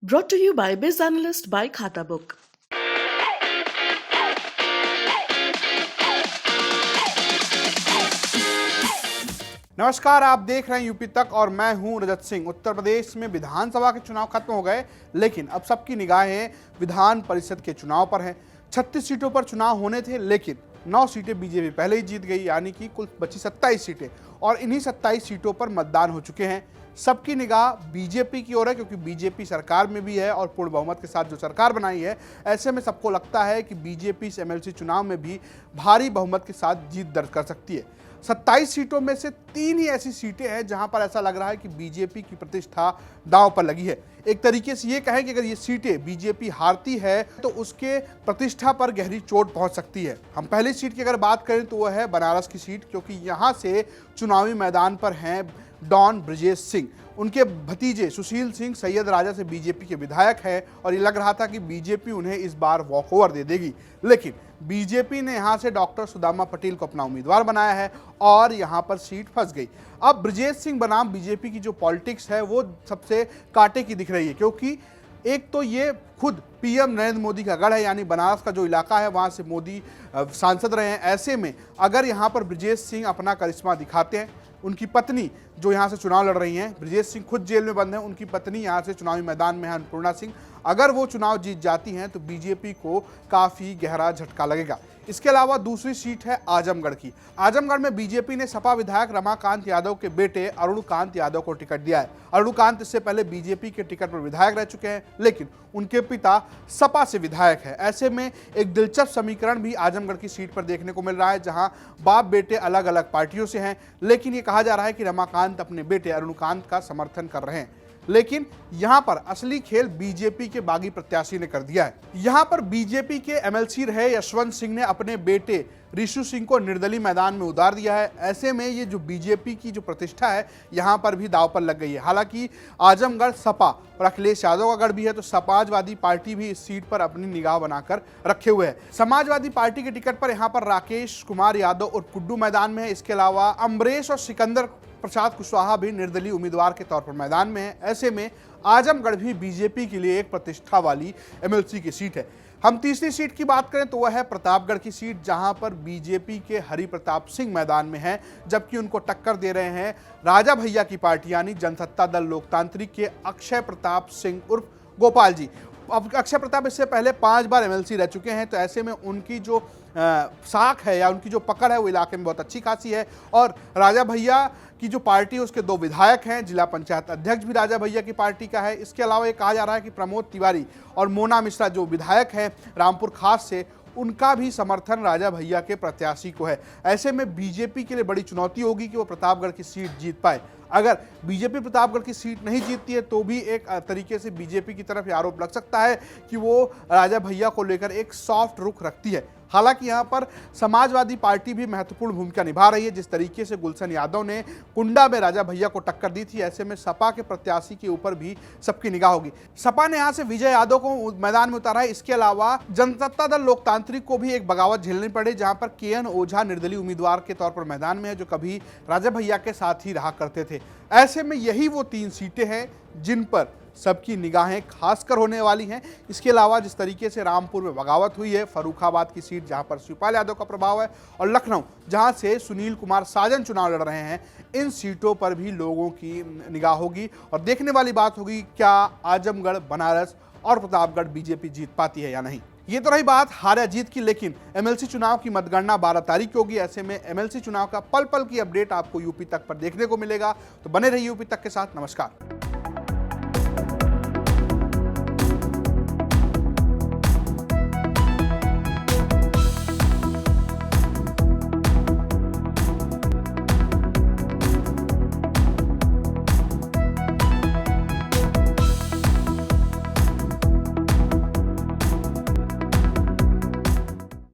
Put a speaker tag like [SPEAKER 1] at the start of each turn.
[SPEAKER 1] Brought to you by Biz Analyst by Khata Book.
[SPEAKER 2] नमस्कार, आप देख रहे हैं यूपी तक और मैं हूं रजत सिंह। उत्तर प्रदेश में विधानसभा के चुनाव खत्म हो गए, लेकिन अब सबकी निगाहें विधान परिषद के चुनाव पर हैं। 36 सीटों पर चुनाव होने थे, लेकिन 9 सीटें बीजेपी पहले ही जीत गई, यानी कि कुल बची 27 सीटें और इन्हीं 27 सीटों पर मतदान हो चुके हैं। सबकी निगाह बीजेपी की ओर है, क्योंकि बीजेपी सरकार में भी है और पूर्ण बहुमत के साथ जो सरकार बनाई है, ऐसे में सबको लगता है कि बीजेपी इस एमएलसी चुनाव में भी भारी बहुमत के साथ जीत दर्ज कर सकती है। 27 सीटों में से 3 ही ऐसी सीटें हैं जहां पर ऐसा लग रहा है कि बीजेपी की प्रतिष्ठा दांव पर लगी है। एक तरीके से ये कहें कि अगर ये सीटें बीजेपी हारती है तो उसके प्रतिष्ठा पर गहरी चोट पहुंच सकती है। हम पहली सीट की अगर बात करें तो वह है बनारस की सीट, क्योंकि यहां से चुनावी मैदान पर हैं डॉन ब्रजेश सिंह। उनके भतीजे सुशील सिंह सैयद राजा से बीजेपी के विधायक हैं और ये लग रहा था कि बीजेपी उन्हें इस बार वॉकओवर दे देगी, लेकिन बीजेपी ने यहां से डॉक्टर सुदामा पटेल को अपना उम्मीदवार बनाया है और यहां पर सीट फंस गई। अब ब्रजेश सिंह बनाम बीजेपी की जो पॉलिटिक्स है वो सबसे कांटे की दिख रही है, क्योंकि एक तो ये खुद पीएम नरेंद्र मोदी का गढ़ है, यानी बनारस का जो इलाका है वहां से मोदी सांसद रहे हैं। ऐसे में अगर यहां पर ब्रजेश सिंह अपना करिश्मा दिखाते हैं, उनकी पत्नी जो यहाँ से चुनाव लड़ रही हैं, ब्रजेश सिंह खुद जेल में बंद हैं, उनकी पत्नी यहाँ से चुनावी मैदान में है अन्नपूर्णा सिंह, अगर वो चुनाव जीत जाती हैं तो बीजेपी को काफ़ी गहरा झटका लगेगा। इसके अलावा दूसरी सीट है आजमगढ़ की। आजमगढ़ में बीजेपी ने सपा विधायक रमाकांत यादव के बेटे अरुणकांत यादव को टिकट दिया है। अरुणकांत इससे पहले बीजेपी के टिकट पर विधायक रह चुके हैं, लेकिन उनके पिता सपा से विधायक है। ऐसे में एक दिलचस्प समीकरण भी आजमगढ़ की सीट पर देखने को मिल रहा है, जहां बाप बेटे अलग अलग पार्टियों से हैं, लेकिन ये कहा जा रहा है कि रमाकांत अपने बेटे अरुणकांत का समर्थन कर रहे हैं। लेकिन यहां पर असली खेल बीजेपी के बागी प्रत्याशी ने कर दिया है। यहां पर बीजेपी के एमएलसी रहे यशवंत सिंह ने अपने बेटे ऋषु सिंह को निर्दलीय मैदान में उतार दिया है। ऐसे में ये जो बीजेपी की जो प्रतिष्ठा है यहां पर भी दांव पर लग गई है। हालांकि आजमगढ़ सपा और अखिलेश यादव का गढ़ भी है, तो समाजवादी पार्टी भी इस सीट पर अपनी निगाह बनाकर रखे हुए है। समाजवादी पार्टी के टिकट पर यहां पर राकेश कुमार यादव और कुड्डू मैदान में है। इसके अलावा अमरेश और सिकंदर प्रसाद कुशवाहा भी निर्दलीय उम्मीदवार के तौर पर मैदान में है। ऐसे में आजमगढ़ भी बीजेपी के लिए एक प्रतिष्ठा वाली एमएलसी की सीट है। हम तीसरी सीट की बात करें तो वह है प्रतापगढ़ की सीट, जहां पर बीजेपी के हरि प्रताप सिंह मैदान में हैं, जबकि उनको टक्कर दे रहे हैं राजा भैया की पार्टी यानी जनसत्ता दल लोकतांत्रिक के अक्षय प्रताप सिंह उर्फ गोपाल जी। अब अक्षय प्रताप इससे पहले 5 बार एमएलसी रह चुके हैं, तो ऐसे में उनकी जो साख है या उनकी जो पकड़ है वो इलाके में बहुत अच्छी खासी है। और राजा भैया की जो पार्टी है उसके 2 विधायक हैं, जिला पंचायत अध्यक्ष भी राजा भैया की पार्टी का है। इसके अलावा ये कहा जा रहा है कि प्रमोद तिवारी और मोना मिश्रा जो विधायक हैं रामपुर खास से, उनका भी समर्थन राजा भैया के प्रत्याशी को है। ऐसे में बीजेपी के लिए बड़ी चुनौती होगी कि वो प्रतापगढ़ की सीट जीत पाए। अगर बीजेपी प्रतापगढ़ की सीट नहीं जीतती है तो भी एक तरीके से बीजेपी की तरफ आरोप लग सकता है कि वो राजा भैया को लेकर एक सॉफ्ट रुख रखती है। हालांकि यहाँ पर समाजवादी पार्टी भी महत्वपूर्ण भूमिका निभा रही है। जिस तरीके से गुलशन यादव ने कुंडा में राजा भैया को टक्कर दी थी, ऐसे में सपा के प्रत्याशी के ऊपर भी सबकी निगाह होगी। सपा ने यहाँ से विजय यादव को मैदान में उतारा है। इसके अलावा जनसत्ता दल लोकतांत्रिक को भी एक बगावत झेलनी पड़ी, जहाँ पर केएन ओझा निर्दलीय उम्मीदवार के तौर पर मैदान में है, जो कभी राजा भैया के साथ ही रहा करते थे। ऐसे में यही वो 3 सीटें हैं जिन पर सबकी निगाहें खासकर होने वाली हैं। इसके अलावा जिस तरीके से रामपुर में बगावत हुई है, फर्रुखाबाद की सीट जहां पर शिवपाल यादव का प्रभाव है, और लखनऊ जहां से सुनील कुमार साजन चुनाव लड़ रहे हैं, इन सीटों पर भी लोगों की निगाह होगी और देखने वाली बात होगी क्या आजमगढ़, बनारस और प्रतापगढ़ बीजेपी जीत पाती है या नहीं। ये तो रही बात हार या जीत की, लेकिन एमएलसी चुनाव की मतगणना 12 तारीख को होगी। ऐसे में एमएलसी चुनाव का पल पल की अपडेट आपको यूपी तक पर देखने को मिलेगा, तो बने रहिए यूपी तक के साथ। नमस्कार।